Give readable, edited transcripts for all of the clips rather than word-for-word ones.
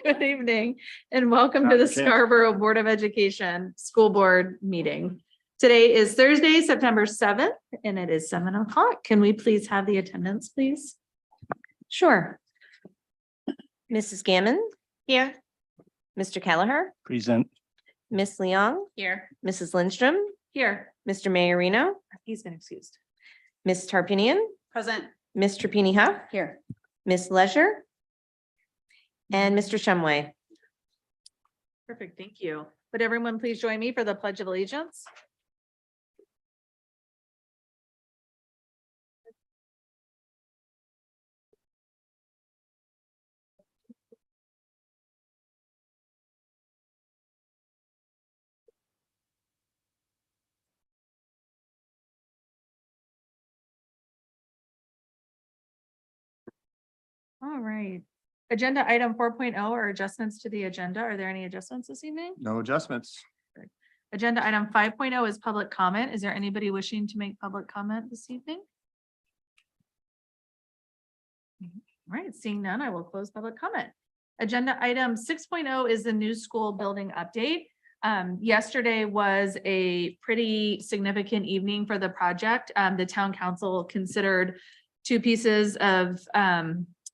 Good evening and welcome to the Scarborough Board of Education School Board meeting. Today is Thursday, September 7th, and it is 7 o'clock. Can we please have the attendance, please? Sure. Mrs. Gammon, Here. Mr. Kelleher, Present. Miss Leong, Here. Mrs. Lindstrom, Here. Mr. Mayorino, He's been excused. Miss Tarpinian, Present. Miss Trapani Huff, Here. Miss Leisure, and Mr. Shumway. Perfect, thank you. Would everyone please join me for the Pledge of Allegiance? All right. Agenda item 4.0 are adjustments to the agenda. Are there any adjustments this evening? No adjustments. Agenda item 5.0 is public comment. Is there anybody wishing to make public comment this evening? All right, seeing none, I will close public comment. Agenda item 6.0 is the new school building update. Yesterday was a pretty significant evening for the project. The town council considered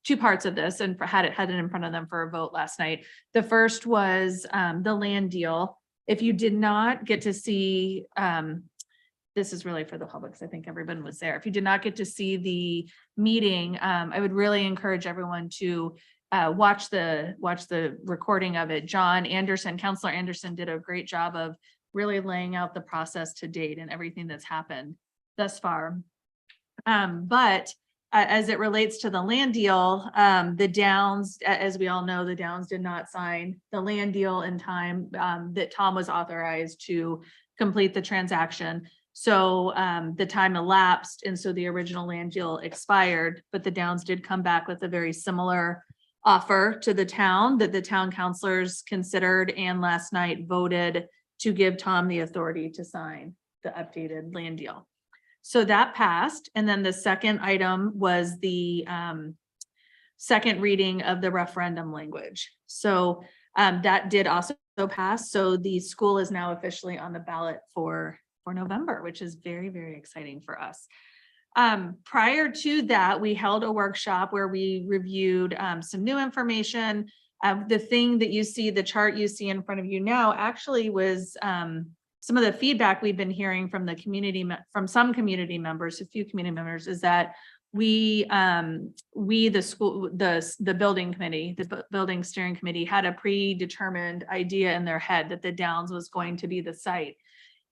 two parts of this and had it in front of them for a vote last night. The first was the land deal. If you did not get to see, this is really for the public, because I think everyone was there. If you did not get to see the meeting, I would really encourage everyone to watch the recording of it. Counselor Anderson did a great job of really laying out the process to date and everything that's happened thus far. But as it relates to the land deal, the Downs, as we all know, the Downs did not sign the land deal in time that Tom was authorized to complete the transaction. So the time elapsed, and so the original land deal expired, but the Downs did come back with a very similar offer to the town that the town councilors considered and last night voted to give Tom the authority to sign the updated land deal. So that passed. And then the second item was the second reading of the referendum language. So that did also pass. So the school is now officially on the ballot for November, which is very, very exciting for us. Prior to that, we held a workshop where we reviewed some new information. The thing that you see, the chart you see in front of you now actually was some of the feedback we've been hearing from the community, from some community members, a few community members, is that the building committee, the building steering committee had a predetermined idea in their head that the Downs was going to be the site.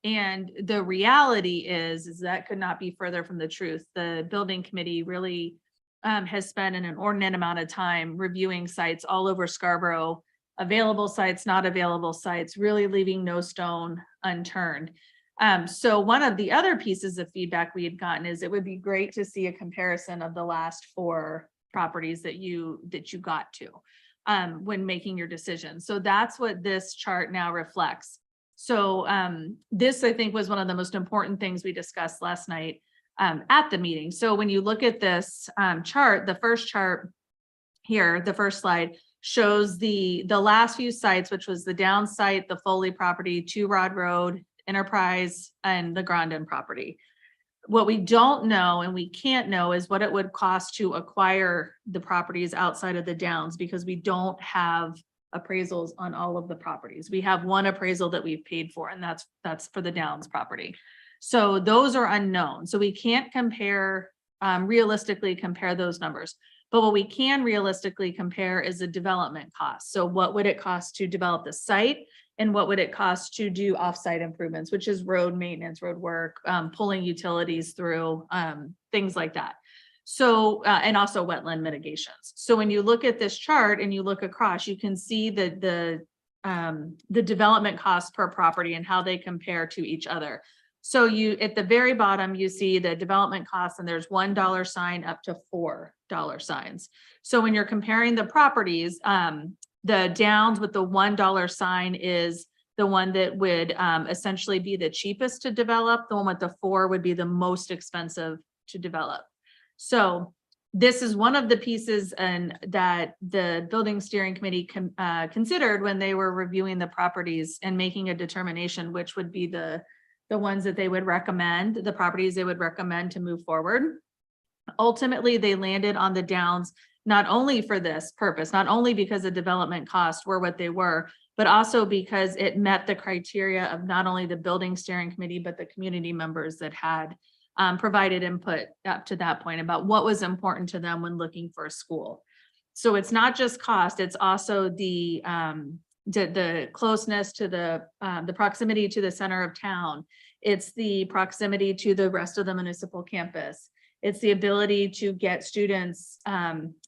And the reality is that could not be further from the truth. The building committee really has spent an inordinate amount of time reviewing sites all over Scarborough, available sites, not available sites, really leaving no stone unturned. So one of the other pieces of feedback we had gotten is it would be great to see a comparison of the last 4 properties that you got to when making your decision. So that's what this chart now reflects. So this, I think, was one of the most important things we discussed last night at the meeting. So when you look at this chart, the first chart here, the first slide, shows the last few sites, which was the Down site, the Foley property, 2 Rod Road, Enterprise, and the Grandin property. What we don't know and we can't know is what it would cost to acquire the properties outside of the Downs, because we don't have appraisals on all of the properties. We have one appraisal that we've paid for, and that's for the Downs property. So those are unknown. So we can't realistically compare those numbers. But what we can realistically compare is the development cost. So what would it cost to develop the site, and what would it cost to do offsite improvements, which is road maintenance, road work, pulling utilities through, things like that. So, and also wetland mitigations. So when you look at this chart and you look across, you can see the development costs per property and how they compare to each other. So you, at the very bottom, you see the development costs, and there's $1 sign up to $4 signs. So when you're comparing the properties, the Downs with the $1 sign is the one that would essentially be the cheapest to develop. The one with the 4 would be the most expensive to develop. So this is one of the pieces and that the building steering committee considered when they were reviewing the properties and making a determination which would be the ones that they would recommend, the properties they would recommend to move forward. Ultimately, they landed on the Downs, not only for this purpose, not only because the development costs were what they were, but also because it met the criteria of not only the building steering committee, but the community members that had provided input up to that point about what was important to them when looking for a school. So it's not just cost, it's also the closeness to the proximity to the center of town. It's the proximity to the rest of the municipal campus. It's the ability to get students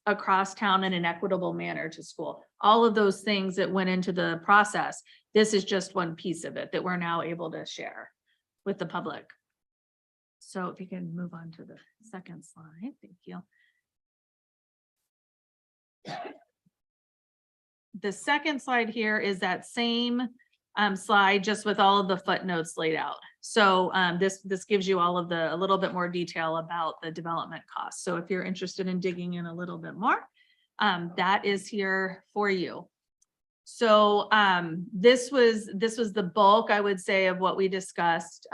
across town in an equitable manner to school. All of those things that went into the process. This is just one piece of it that we're now able to share with the public. So if you can move on to the second slide, thank you. The second slide here is that same slide, just with all of the footnotes laid out. So this gives you all of a little bit more detail about the development costs. So if you're interested in digging in a little bit more, that is here for you. So this was the bulk, I would say, of what we discussed.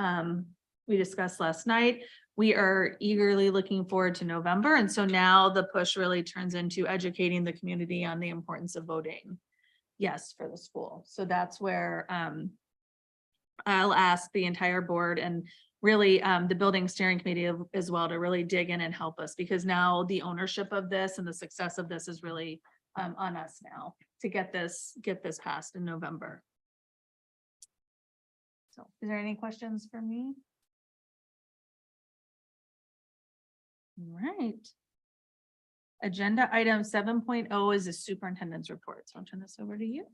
We discussed last night. We are eagerly looking forward to November. And so now the push really turns into educating the community on the importance of voting yes for the school. So that's where I'll ask the entire board and really the building steering committee as well to really dig in and help us, because now the ownership of this and the success of this is really on us now to get this passed in November. So is there any questions for me? Right. Agenda item 7.0 is the superintendent's report. So I'll turn this over to you.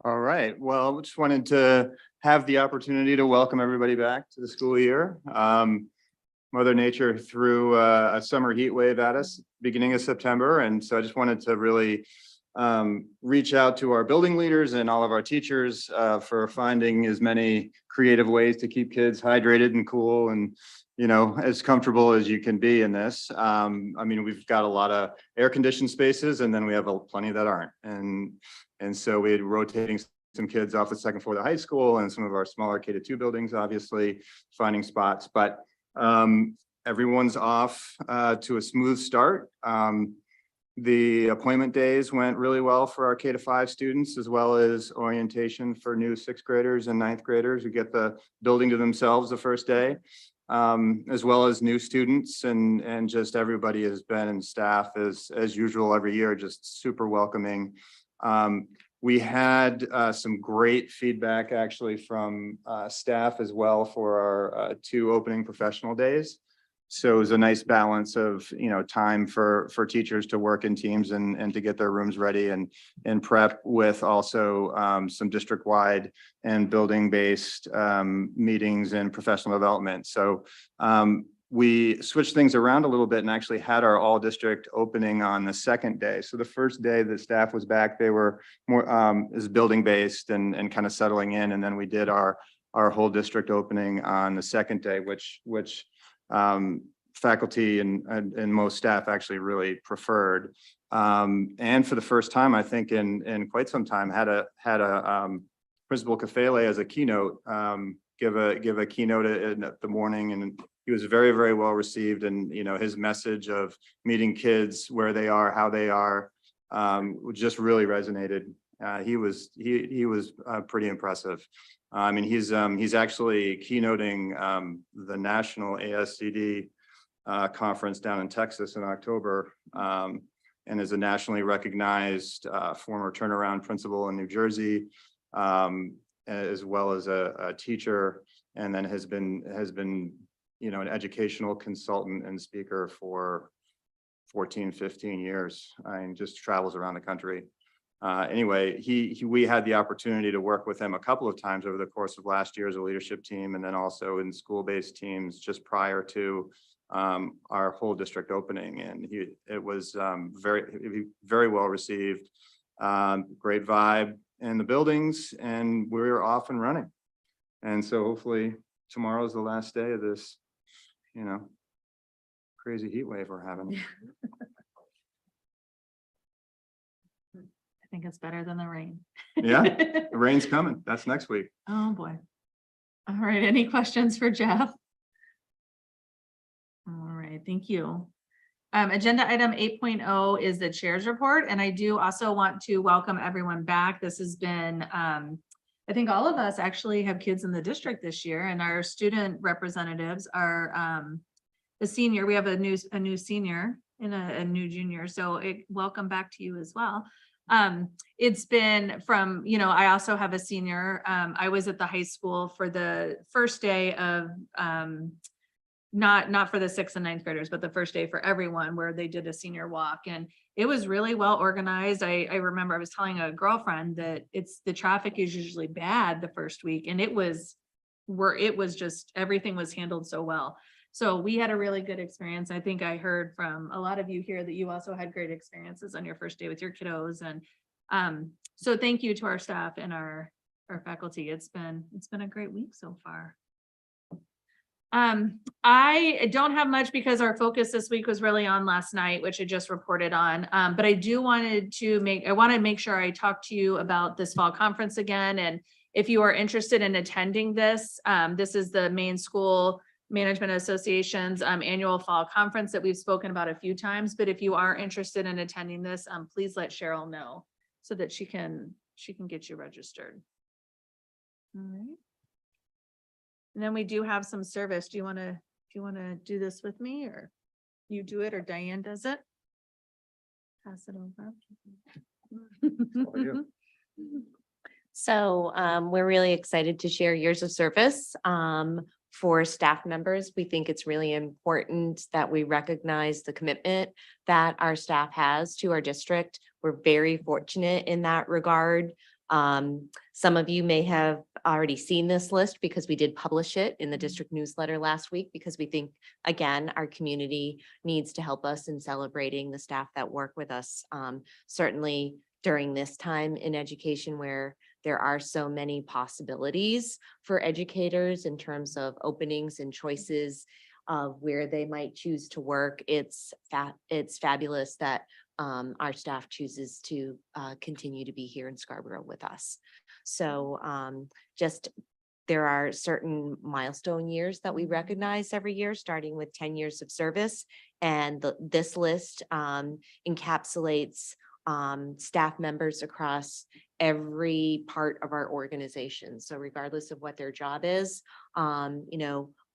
All right. Well, just wanted to have the opportunity to welcome everybody back to the school year. Mother Nature threw a summer heat wave at us beginning of September. And so I just wanted to really reach out to our building leaders and all of our teachers for finding as many creative ways to keep kids hydrated and cool and, you know, as comfortable as you can be in this. I mean, we've got a lot of air conditioned spaces and then we have plenty that aren't. And so we had rotating some kids off the second floor of the high school and some of our smaller K-2 buildings, obviously finding spots, but everyone's off to a smooth start. The appointment days went really well for our K-5 students, as well as orientation for new 6th graders and 9th graders who get the building to themselves the first day, as well as new students, and just everybody has been, and staff as usual every year, just super welcoming. We had some great feedback actually from staff as well for our 2 opening professional days. So it was a nice balance of, you know, time for teachers to work in teams and to get their rooms ready and prep with also some district-wide and building-based meetings and professional development. So we switched things around a little bit and actually had our all district opening on the second day. So the first day the staff was back, they were more is building based and kind of settling in. And then we did our whole district opening on the second day, which faculty and most staff actually really preferred. And for the first time, I think in quite some time, had a Principal Kafele as a keynote, give a keynote in the morning, and he was very, very well received. And, you know, his message of meeting kids where they are, how they are, just really resonated. He was pretty impressive. I mean, he's actually keynoting the national ASCD conference down in Texas in October, and is a nationally recognized former turnaround principal in New Jersey, as well as a teacher, and then has been, you know, an educational consultant and speaker for 14, 15 years, and just travels around the country. Anyway, we had the opportunity to work with him a couple of times over the course of last year as a leadership team, and then also in school-based teams just prior to our whole district opening. And it was very well received, great vibe in the buildings, and we're off and running. And so hopefully tomorrow is the last day of this, you know, crazy heat wave we're having. I think it's better than the rain. Yeah, the rain's coming. That's next week. Oh, boy. All right, any questions for Jeff? All right, thank you. Agenda item 8.0 is the chair's report, and I do also want to welcome everyone back. This has been, I think all of us actually have kids in the district this year, and our student representatives are the senior. We have a new senior and a new junior, so welcome back to you as well. It's been from, I also have a senior. I was at the high school for the first day of, not for the 6th and 9th graders, but the first day for everyone where they did a senior walk, and it was really well organized. I remember I was telling a girlfriend that the traffic is usually bad the first week, and it was just, everything was handled so well. So we had a really good experience. I think I heard from a lot of you here that you also had great experiences on your first day with your kiddos. And so thank you to our staff and our faculty. It's been a great week so far. I don't have much because our focus this week was really on last night, which I just reported on. But I want to make sure I talk to you about this fall conference again. And if you are interested in attending this, this is the Maine School Management Association's annual fall conference that we've spoken about a few times. But if you are interested in attending this, please let Cheryl know so that she can get you registered. All right. And then we do have some service. Do you want to do this with me, or you do it, or Diane does it? Pass it over. All you. So we're really excited to share years of service for staff members. We think it's really important that we recognize the commitment that our staff has to our district. We're very fortunate in that regard. Some of you may have already seen this list because we did publish it in the district newsletter last week, because we think, again, our community needs to help us in celebrating the staff that work with us. Certainly during this time in education where there are so many possibilities for educators in terms of openings and choices of where they might choose to work. It's fabulous that our staff chooses to continue to be here in Scarborough with us. So there are certain milestone years that we recognize every year, starting with 10 years of service. And this list encapsulates staff members across every part of our organization. So regardless of what their job is,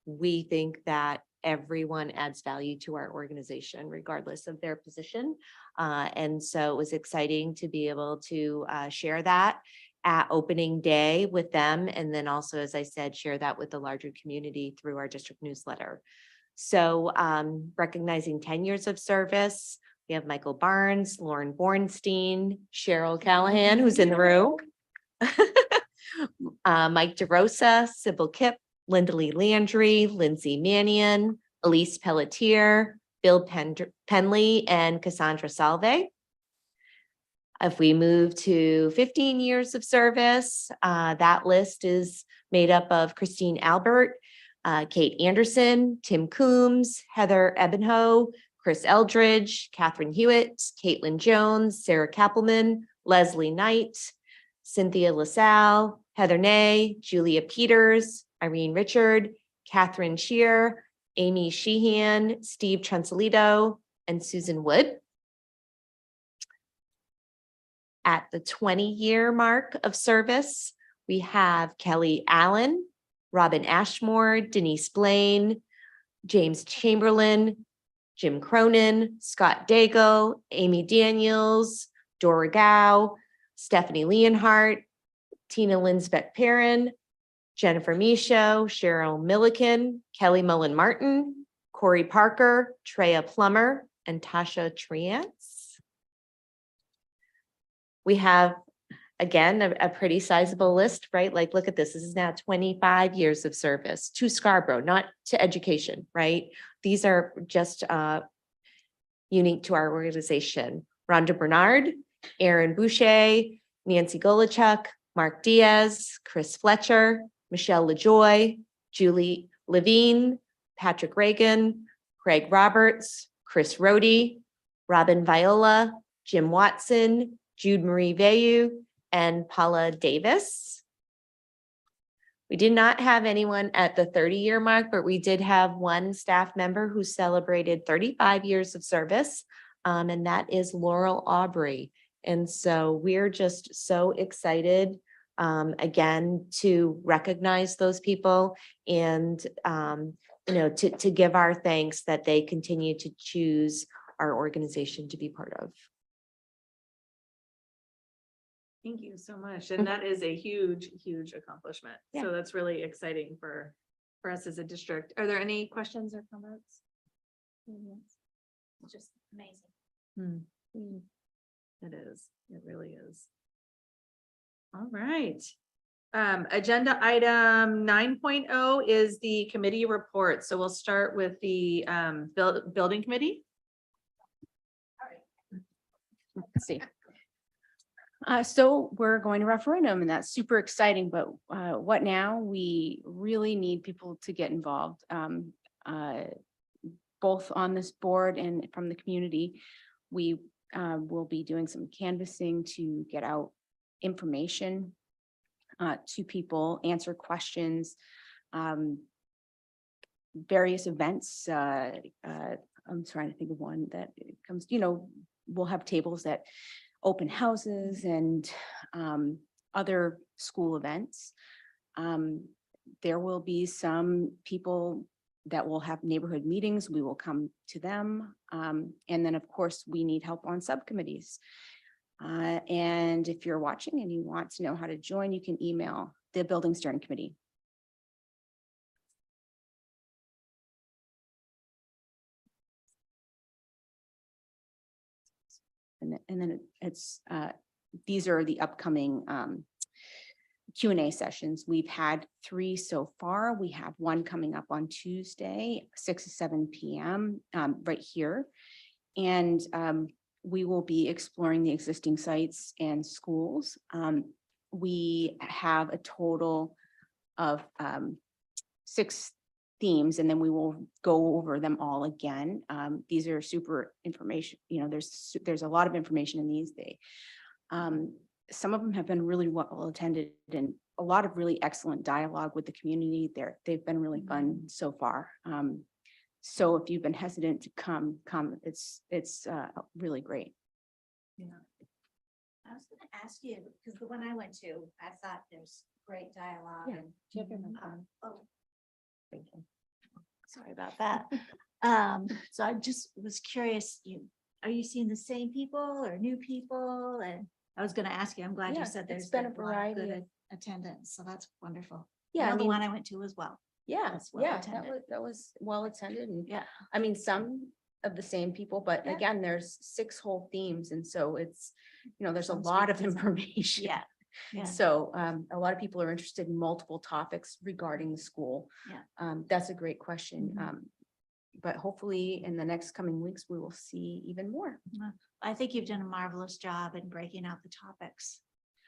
we think that everyone adds value to our organization, regardless of their position. And so it was exciting to be able to share that at opening day with them. And then also, as I said, share that with the larger community through our district newsletter. So recognizing 10 years of service, we have Michael Barnes, Lauren Bornstein, Cheryl Callahan, who's in the room, Mike DeRosa, Sybil Kipp, Linda Lee Landry, Lindsay Mannion, Elise Pelletier, Bill Penley, and Cassandra Salve. If we move to 15 years of service, that list is made up of Christine Albert, Kate Anderson, Tim Coombs, Heather Ebenho, Chris Eldridge, Catherine Hewitt, Caitlin Jones, Sarah Kappelman, Leslie Knight, Cynthia LaSalle, Heather Ney, Julia Peters, Irene Richard, Catherine Shear, Amy Sheehan, Steve Transalito, and Susan Wood. At the 20-year mark of service, we have Kelly Allen, Robin Ashmore, Denise Blaine, James Chamberlain, Jim Cronin, Scott Dago, Amy Daniels, Dora Gao, Stephanie Leonhardt, Tina Linsbeck Perrin, Jennifer Michaud, Cheryl Milliken, Kelly Mullen Martin, Corey Parker, Treya Plummer, and Tasha Triance. We have, again, a pretty sizable list, right? Like, look at this. This is now 25 years of service to Scarborough, not to education, right? These are just unique to our organization. Rhonda Bernard, Aaron Boucher, Nancy Golichuk, Mark Diaz, Chris Fletcher, Michelle LaJoy, Julie Levine, Patrick Reagan, Craig Roberts, Chris Rohde, Robin Viola, Jim Watson, Jude Marie Vayu, and Paula Davis. We did not have anyone at the 30-year mark, but we did have one staff member who celebrated 35 years of service, and that is Laurel Aubrey. And so we're just so excited, again, to recognize those people and, to give our thanks that they continue to choose our organization to be part of. Thank you so much. And that is a huge, huge accomplishment. Yeah. So that's really exciting for us as a district. Are there any questions or comments? It's just amazing. It is. It really is. All right. Agenda item 9.0 is the committee report. So we'll start with the building committee. Let's see. So we're going to referendum and that's super exciting, but what now? We really need people to get involved, both on this board and from the community. We will be doing some canvassing to get out information to people, answer questions, various events. I'm trying to think of one that comes, we'll have tables that open houses and other school events. There will be some people that will have neighborhood meetings. We will come to them. And then, of course, we need help on subcommittees. And if you're watching and you want to know how to join, you can email the Building Steering Committee. And then it's these are the upcoming Q&A sessions. We've had 3 so far. We have one coming up on Tuesday, 6 to 7 p.m. Right here. And we will be exploring the existing sites and schools. We have a total of 6 themes, and then we will go over them all again. These are super information, there's a lot of information in these. Some of them have been really well attended and a lot of really excellent dialogue with the community there. They've been really fun so far. So if you've been hesitant to come, it's really great. Yeah. I was gonna ask you, because the one I went to, I thought there's great dialogue Yeah. and. Do you have your microphone? Oh, Thank you. sorry about that. So I just was curious, are you seeing the same people or new people? And I was gonna ask you, I'm glad Yeah, you said it's there's been been a a lot of variety good of- attendance, so that's wonderful. Yeah, I The mean, one I went to as well. yeah, That's well yeah, attended. that was well attended. And Yeah. I mean, some of the same people, but Yeah. again, there's 6 whole themes. And so it's, there's a Sounds lot great of design. information. Yeah, yeah. So a lot of people are interested in multiple topics regarding the school. Yeah. That's a great question. Mhm. But hopefully in the next coming weeks, we will see even more. I think you've done a marvelous job in breaking out the topics.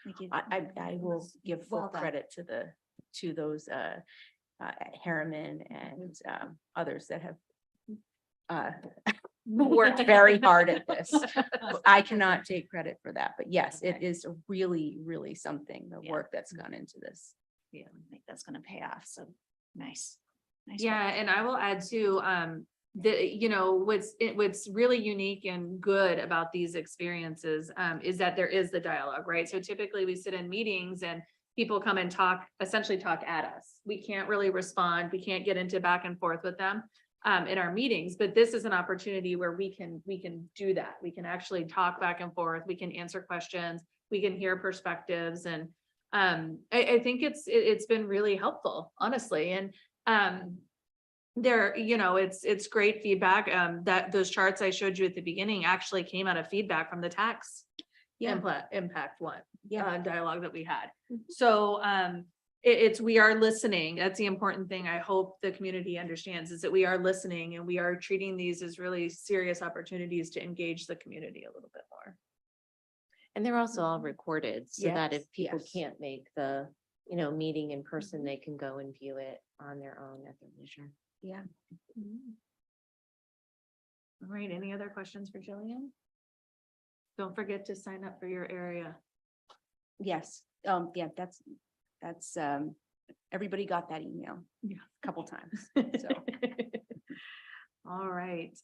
think you've- I will give full Well done. credit to those Harriman and others that have worked very hard at this. I cannot take credit for that, but yes, it Okay. is really, really something, the Yeah. work that's gone into this. Yeah, I think that's gonna pay off, so nice. Nice Yeah, work. and I will add too, what's really unique and good about these experiences, is that there is the dialogue, right? So typically we sit in meetings and people come and essentially talk at us. We can't really respond. We can't get into back and forth with them, in our meetings, but this is an opportunity where we can do that. We can actually talk back and forth. We can answer questions. We can hear perspectives and, I think it's been really helpful, honestly. And, it's great feedback, that those charts I showed you at the beginning actually came out of feedback from the tax impact one, dialogue that we had. So, we are listening. That's the important thing. I hope the community understands is that we are listening and we are treating these as really serious opportunities to engage the community a little bit more. And they're also all recorded so that if Yes, people yes. can't make the, meeting in person, they can go and view it on their own at their leisure. Yeah. All right, any other questions for Jillian? Don't forget to sign up for your area. Yes, yeah, that's, everybody got that email. Yeah. A couple times, so. All right,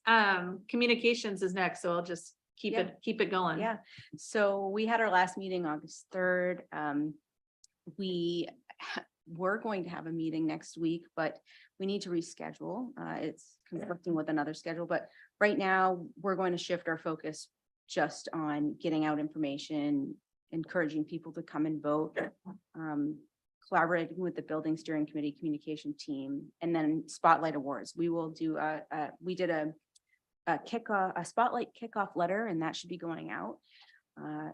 communications is next, so I'll just keep Yeah. it going. Yeah, so we had our last meeting August 3rd. We're going to have a meeting next week, but we need to reschedule. It's conflicting with another schedule, but right now we're going to shift our focus just on getting out information, encouraging people to come and vote, collaborating with the building steering committee communication team, and then spotlight awards. We will do we did a spotlight kickoff letter, and that should be going out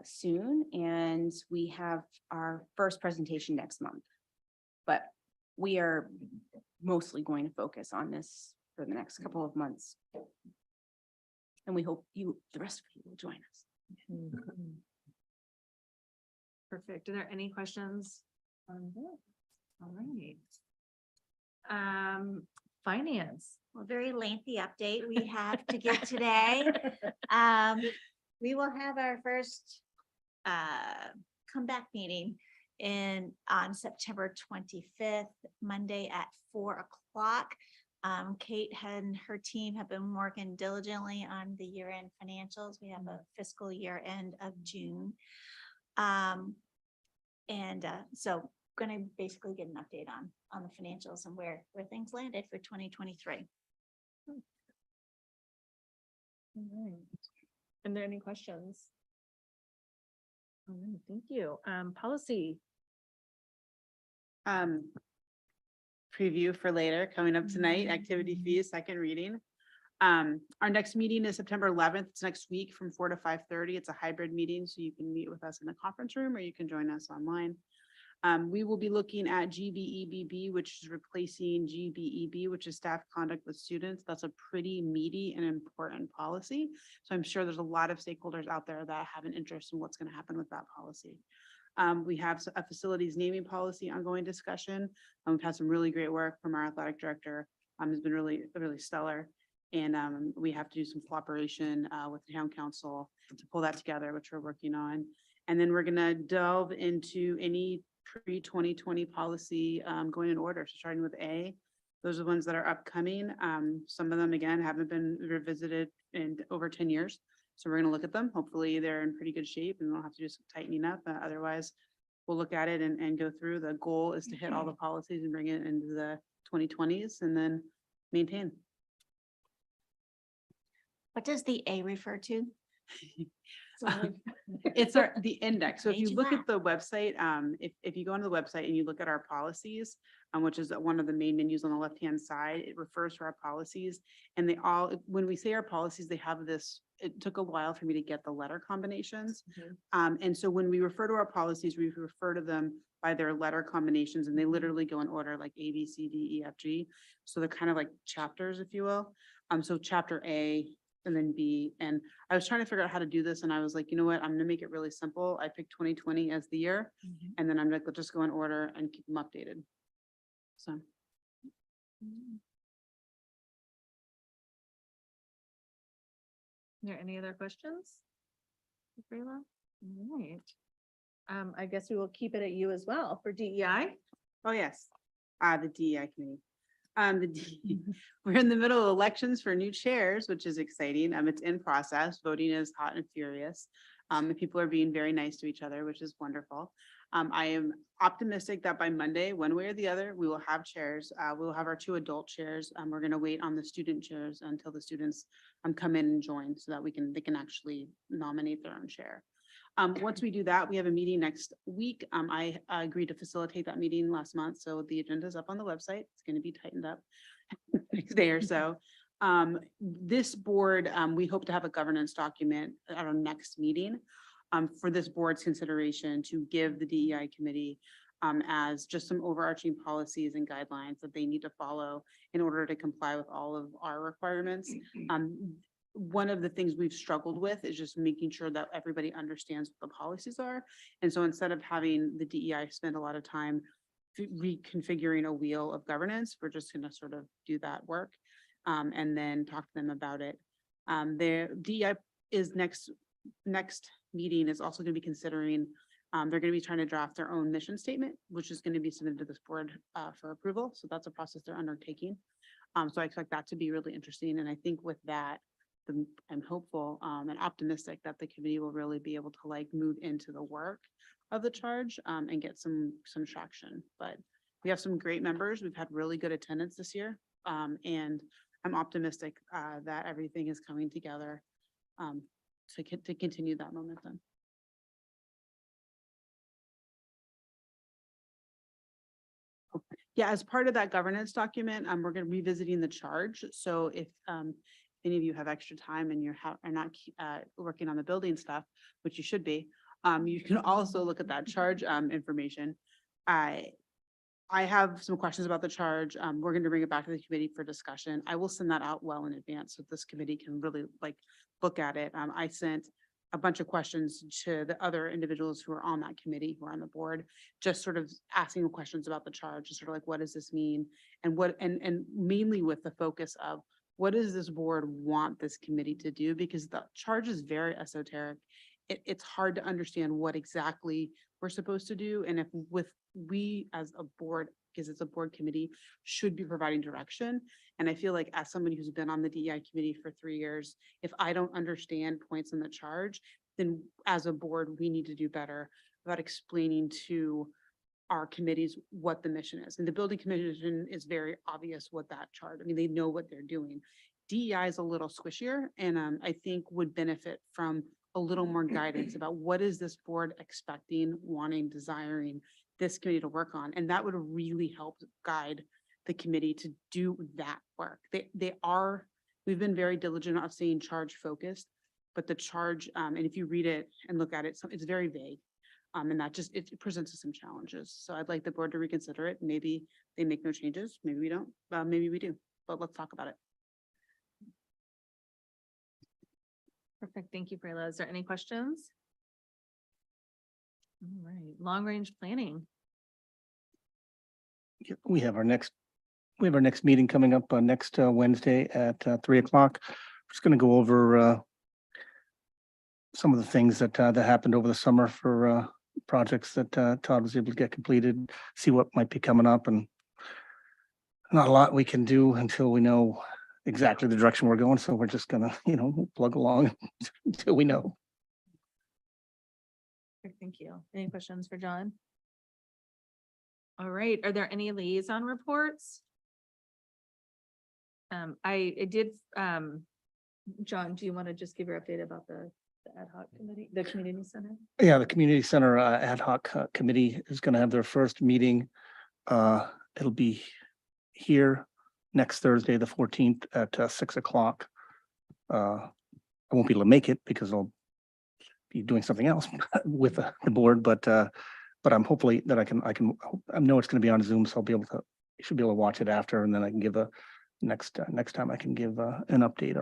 soon. And we have our first presentation next month. But we are mostly going to focus on this for the next couple of months. And we hope the rest of you will join us. Mhm. Perfect. Are there any questions on this? All right. Finance. Well, very lengthy update we have to give today. We will have our first comeback meeting on September 25th, Monday at 4 o'clock. Kate and her team have been working diligently on the year-end financials. We have a fiscal year end of June. So gonna basically get an update on the financials and where things landed for 2023. All right. Are there any questions? All right, thank you. Policy. Preview for later, coming up tonight, activity fees, second reading. Our next meeting is September 11th. It's next week from 4 to 5:30. It's a hybrid meeting, so you can meet with us in the conference room or you can join us online. We will be looking at GBEBB, which is replacing GBEB, which is staff conduct with students. That's a pretty meaty and important policy. So I'm sure there's a lot of stakeholders out there that have an interest in what's going to happen with that policy. We have a facilities naming policy ongoing discussion. We've had some really great work from our athletic director. Has been really stellar. And we have to do some cooperation with the town council to pull that together, which we're working on. And then we're gonna delve into any pre-2020 policy going in order. So starting with A, those are the ones that are upcoming. Some of them, again, haven't been revisited in over 10 years. So we're gonna look at them. Hopefully they're in pretty good shape and we'll have to do some tightening up. Otherwise, we'll look at it and go through. The goal is to hit all the policies and bring it into the 2020s and then maintain. What does the A refer to? It's the index. So if you Page look map. at the website, if you go on the website and you look at our policies, which is one of the main menus on the left-hand side, it refers to our policies. And they all, when we say our policies, they have this, it took a while for me to get the letter combinations. And so when we refer to our policies, we refer to them by their letter combinations, and they literally go in order like A, B, C, D, E, F, G. So they're kind of like chapters, if you will. So chapter A, and then B, and I was trying to figure out how to do this, and I was like, you know what, I'm gonna make it really simple. I picked 2020 as the year, and then I'm gonna just go in order and keep them updated. So. Are there any other questions? Freela? All right. I guess we will keep it at you as well for DEI. Oh, yes. The DEI committee. We're in the middle of elections for new chairs, which is exciting. It's in process. Voting is hot and furious. And people are being very nice to each other, which is wonderful. I am optimistic that by Monday, one way or the other, we will have chairs. We'll have our 2 adult chairs. We're going to wait on the student chairs until the students come in and join so that they can actually nominate their own chair. Once we do that, we have a meeting next week. I agreed to facilitate that meeting last month, so the agenda is up on the website. It's going to be tightened up next day or so. This board, we hope to have a governance document at our next meeting for this board's consideration to give the DEI committee as just some overarching policies and guidelines that they need to follow in order to comply with all of our requirements. One of the things we've struggled with is just making sure that everybody understands what the policies are. And so instead of having the DEI spend a lot of time reconfiguring a wheel of governance, we're just going to sort of do that work and then talk to them about it The DEI is next meeting is also going to be considering, they're going to be trying to draft their own mission statement, which is going to be submitted to this board for approval. So that's a process they're undertaking. So I expect that to be really interesting. And I think with that, I'm hopeful and optimistic that the committee will really be able to like move into the work of the charge and get some traction. But we have some great members. We've had really good attendance this year. And I'm optimistic that everything is coming together to continue that momentum. Yeah, as part of that governance document, we're going to be revisiting the charge. So if any of you have extra time and are not working on the building stuff, which you should be, you can also look at that charge information. I have some questions about the charge. We're going to bring it back to the committee for discussion. I will send that out well in advance so this committee can really like look at it. I sent a bunch of questions to the other individuals who are on that committee, who are on the board, just sort of asking questions about the charge, just sort of like, what does this mean? And and mainly with the focus of what does this board want this committee to do? Because the charge is very esoteric. It's hard to understand what exactly we're supposed to do. And if we as a board, because it's a board committee, should be providing direction. And I feel like as somebody who's been on the DEI committee for 3 years, if I don't understand points in the charge, then as a board, we need to do better about explaining to our committees what the mission is. And the building commission is very obvious what that charge, I mean, they know what they're doing. DEI is a little squishier and I think would benefit from a little more guidance about what is this board expecting, wanting, desiring this committee to work on. And that would really help guide the committee to do that work. We've been very diligent of saying charge focused, but the charge, and if you read it and look at it, it's very vague. And that just, it presents us some challenges. So I'd like the board to reconsider it. Maybe they make no changes. Maybe we don't, maybe we do, but let's talk about it. Perfect. Thank you, Prayla. Is there any questions? All right, long range planning. Yeah, we have our next meeting coming up next Wednesday at 3 o'clock. Just going to go over some of the things that happened over the summer for projects that Todd was able to get completed, see what might be coming up, and not a lot we can do until we know exactly the direction we're going. So we're just gonna, plug along until we know. Thank you. Any questions for John? All right, are there any liaison reports? I did, John, do you want to just give your update about the ad hoc committee, the community center? Yeah, the community center ad hoc committee is going to have their first meeting. It'll be here next Thursday, the 14th at 6 o'clock. I won't be able to make it because I'll be doing something else with the board, but I'm hopefully that I know it's going to be on Zoom, so you should be able to watch it after, and then I can give next time I can give an update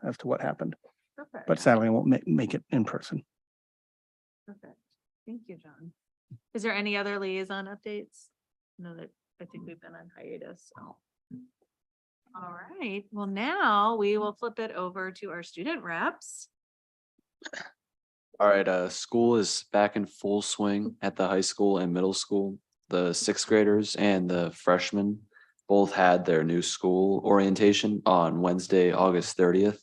as to what happened. Perfect. But sadly, I won't make it in person. Perfect. Thank you, John. Is there any other liaison updates? No, that I think we've been on hiatus, so. All right, well, now we will flip it over to our student reps. All right, school is back in full swing at the high school and middle school. The sixth graders and the freshmen both had their new school orientation on Wednesday, August 30th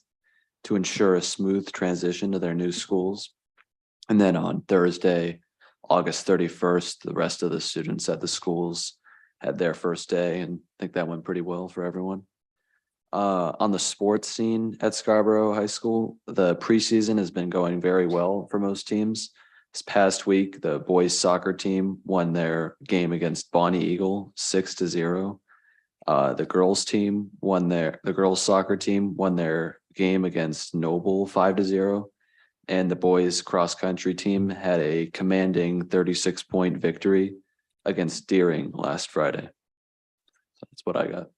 to ensure a smooth transition to their new schools. And then on Thursday, August 31st, the rest of the students at the schools had their first day, and I think that went pretty well for everyone. On the sports scene at Scarborough High School, the preseason has been going very well for most teams. This past week, the boys soccer team won their game against Bonnie Eagle 6-0. The girls soccer team won their game against Noble 5-0. And the boys cross country team had a commanding 36-point victory against Deering last Friday. So that's what I got.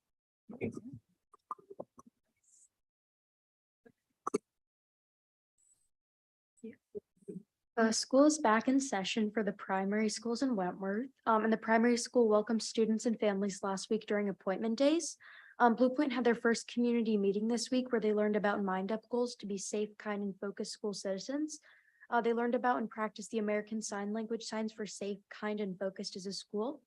School is back in session for the primary schools in Wentworth. And the primary school welcomed students and families last week during appointment days. Blue Point had their first community meeting this week where they learned about Mind Up goals to be safe, kind, and focused school citizens. They learned about and practiced the American Sign Language signs for safe, kind, and focused as a school.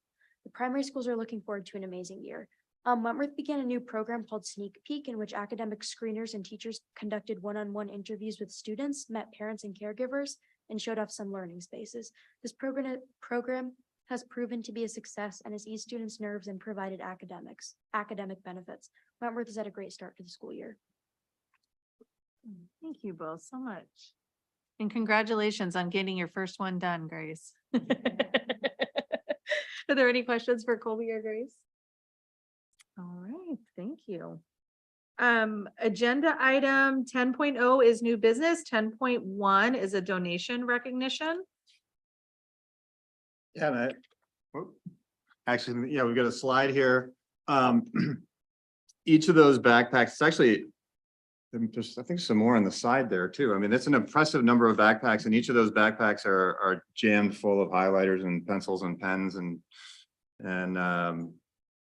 The primary schools are looking forward to an amazing year. Wentworth began a new program called Sneak Peek, in which academic screeners and teachers conducted one-on-one interviews with students, met parents and caregivers, and showed off some learning spaces. This program has proven to be a success and has eased students' nerves and provided academic benefits. Wentworth has had a great start to the school year. Thank you both so much. And congratulations on getting your first one done, Grace. Are there any questions for Colby or Grace? All right, thank you. Agenda item 10.0 is new business. 10.1 is a donation recognition. Yeah, actually, yeah, we've got a slide here. Each of those backpacks, it's actually, there's, I think, some more on the side there too. I mean, it's an impressive number of backpacks, and each of those backpacks are jammed full of highlighters and pencils and pens and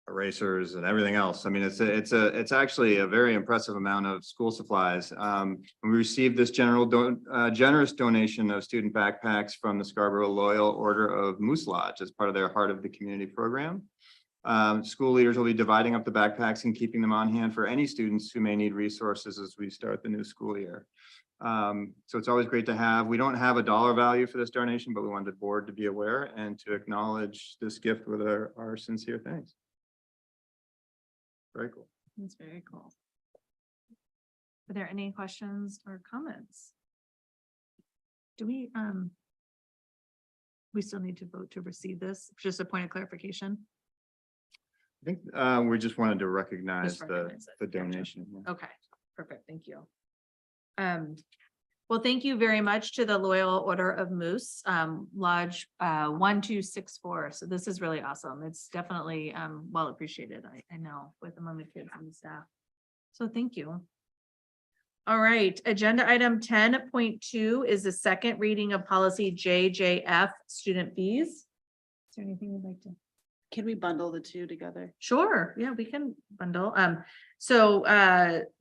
erasers and everything else. I mean, it's actually a very impressive amount of school supplies. We received this generous donation of student backpacks from the Scarborough Loyal Order of Moose Lodge as part of their Heart of the Community program. School leaders will be dividing up the backpacks and keeping them on hand for any students who may need resources as we start the new school year. So it's always great to have. We don't have a dollar value for this donation, but we wanted the board to be aware and to acknowledge this gift with our sincere thanks. Very cool. That's very cool. Are there any questions or comments? Do we still need to vote to receive this? Just a point of clarification. I think we just wanted to recognize recognize it. the Gotcha. donation. Yeah. Okay, perfect. Thank you. Well, thank you very much to the Loyal Order of Moose, Lodge 1264. So this is really awesome. It's definitely well appreciated. I know with among the kids and the staff. So thank you. All right, agenda item 10.2 is the second reading of policy JJF student fees. Is there anything you'd like to? Can we bundle the two together? Sure, yeah, we can bundle. So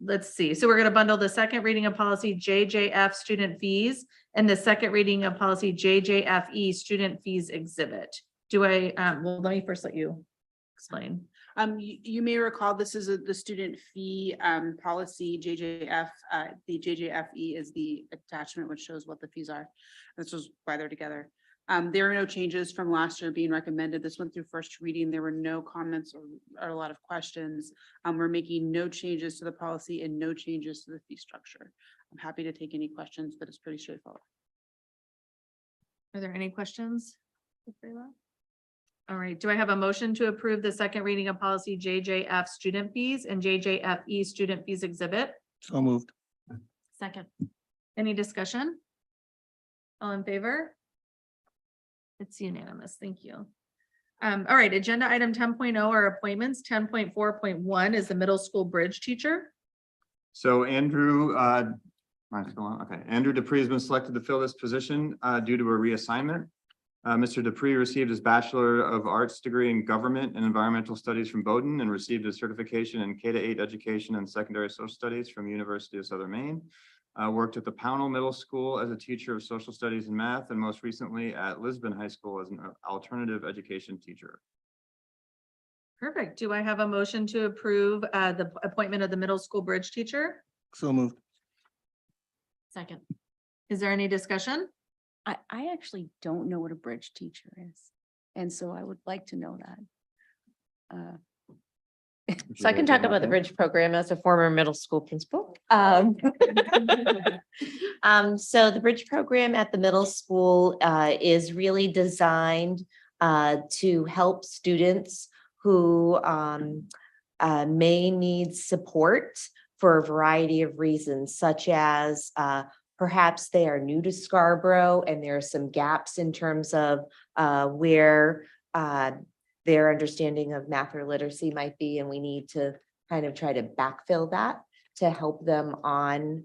let's see. So we're gonna bundle the second reading of policy JJF student fees and the second reading of policy JJFE student fees exhibit. Do I, well, let me first let you explain. You may recall this is the student fee policy JJF. The JJFE is the attachment which shows what the fees are. This was why they're together. There are no changes from last year being recommended. This went through first reading. There were no comments or a lot of questions. We're making no changes to the policy and no changes to the fee structure. I'm happy to take any questions, but it's pretty straightforward. Are there any questions? All right, do I have a motion to approve the second reading of policy JJF student fees and JJFE student fees exhibit? So moved. Second. Any discussion? All in favor? It's unanimous. Thank you. All right, agenda item 10.0 are appointments. 10.4.1 is the middle school bridge teacher. So Andrew, mine's still on? Okay. Andrew Dupree has been selected to fill this position due to a reassignment. Mr. Dupree received his Bachelor of Arts degree in Government and Environmental Studies from Bowdoin and received a certification in K-8 education and secondary social studies from University of Southern Maine. Worked at the Pownell Middle School as a teacher of social studies and math, and most recently at Lisbon High School as an alternative education teacher. Perfect. Do I have a motion to approve the appointment of the middle school bridge teacher? So moved. Second. Is there any discussion? I actually don't know what a bridge teacher is. And so I would like to know that. So I can talk about the bridge program as a former middle school principal. So the bridge program at the middle school is really designed to help students who may need support for a variety of reasons, such as perhaps they are new to Scarborough and there are some gaps in terms of where their understanding of math or literacy might be, and we need to kind of try to backfill that to help them on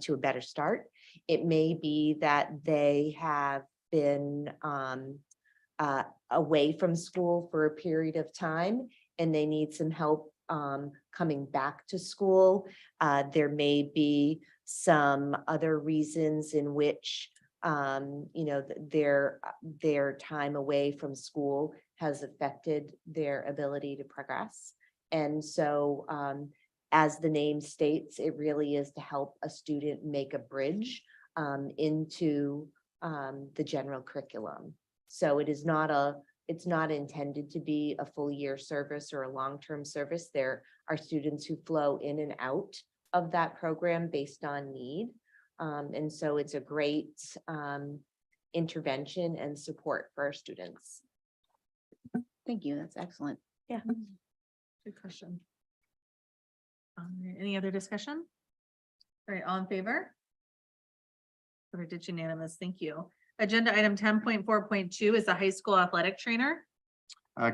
to a better start. It may be that they have been away from school for a period of time and they need some help coming back to school. There may be some other reasons in which, their time away from school has affected their ability to progress. And so, as the name states, it really is to help a student make a bridge into the general curriculum. So it's not intended to be a full year service or a long-term service. There are students who flow in and out of that program based on need. And so it's a great intervention and support for our students. Thank you. That's excellent. Good question. Any other discussion? All right, all in favor? Perfect, it's unanimous. Thank you. Agenda item 10.4.2 is the high school athletic trainer.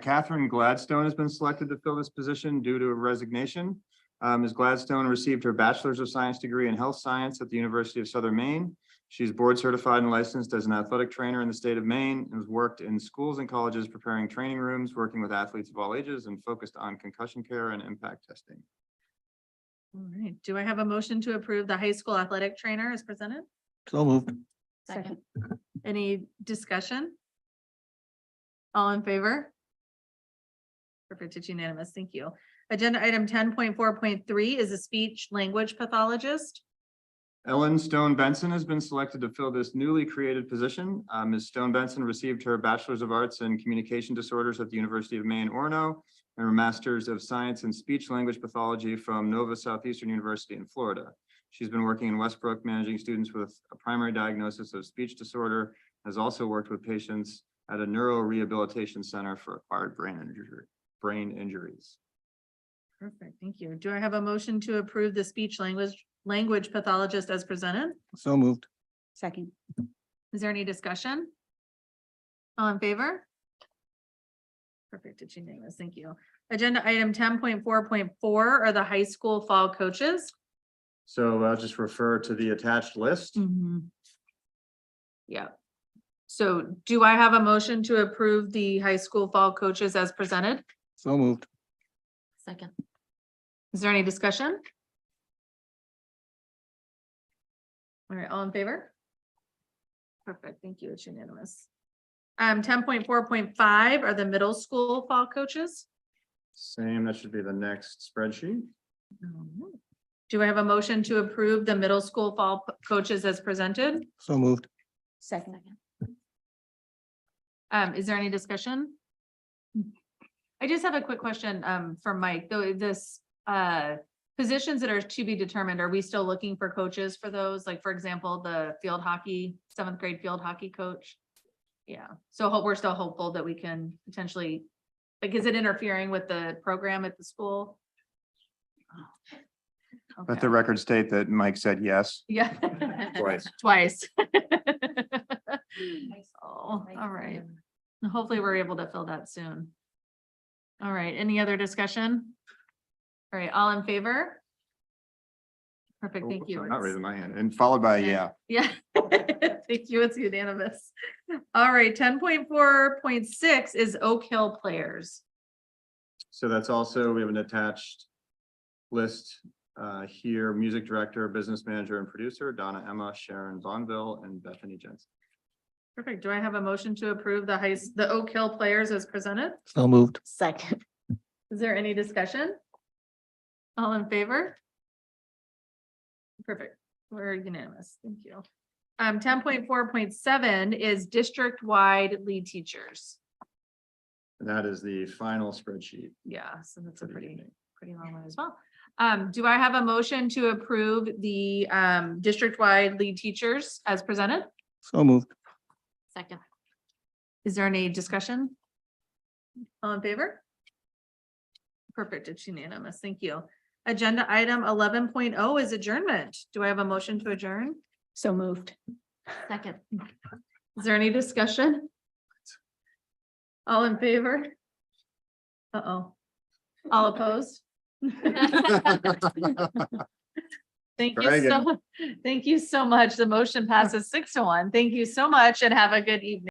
Catherine Gladstone has been selected to fill this position due to a resignation. Ms. Gladstone received her Bachelor's of Science degree in Health Science at the University of Southern Maine. She's board certified and licensed as an athletic trainer in the state of Maine and has worked in schools and colleges preparing training rooms, working with athletes of all ages, and focused on concussion care and impact testing. All right, do I have a motion to approve the high school athletic trainer as presented? So moved. Second. Any discussion? All in favor? Perfect, it's unanimous. Thank you. Agenda item 10.4.3 is a speech language pathologist. Ellen Stone Benson has been selected to fill this newly created position. Ms. Stone Benson received her Bachelor's of Arts in Communication Disorders at the University of Maine, Orono, and her Master's of Science in Speech Language Pathology from Nova Southeastern University in Florida. She's been working in Westbrook, managing students with a primary diagnosis of speech disorder, has also worked with patients at a neuro rehabilitation center for acquired brain injuries. Perfect, thank you. Do I have a motion to approve the speech language pathologist as presented? So moved. Second. Is there any discussion? All in favor? Perfect, it's unanimous. Thank you. Agenda item 10.4.4 are the high school fall coaches. So I'll just refer to the attached list. Yeah. So do I have a motion to approve the high school fall coaches as presented? So moved. Second. Is there any discussion? All right, all in favor? Perfect, thank you. It's unanimous. 10.4.5 are the middle school fall coaches. Same, that should be the next spreadsheet. Do I have a motion to approve the middle school fall coaches as presented? So moved. Second. Is there any discussion? I just have a quick question for Mike, though, this positions that are to be determined, are we still looking for coaches for those? Like, for example, the field hockey, 7th grade field hockey coach? Yeah, so we're still hopeful that we can potentially, like, is it interfering with the program at the school? Let the Okay. record state that Mike said yes Yeah. twice. Twice. Oh, all right. Hopefully we're able to fill that soon. All right, any other discussion? All right, all in favor? Perfect, thank you. I'm not raising my hand. And followed by yeah. Yeah, thank you, it's unanimous. All right, 10.4.6 is Oak Hill players. So that's also, we have an attached list here, music director, business manager, and producer, Donna Emma, Sharon Bonville, and Bethany Jensen. Perfect, do I have a motion to approve the Oak Hill players as presented? So moved. Second. Is there any discussion? All in favor? Perfect, we're unanimous, thank you. 10.4.7 is district-wide lead teachers. And that is the final spreadsheet. Yeah, so that's a for the pretty evening. long one as well. Do I have a motion to approve the district-wide lead teachers as presented? So moved. Second. Is there any discussion? All in favor? Perfect, it's unanimous, thank you. Agenda item 11.0 is adjournment. Do I have a motion to adjourn? So moved. Second. Is there any discussion? All in favor? Uh-oh. All opposed? Thank Try you so much. The motion passes 6-1. Thank you so much and have a good evening.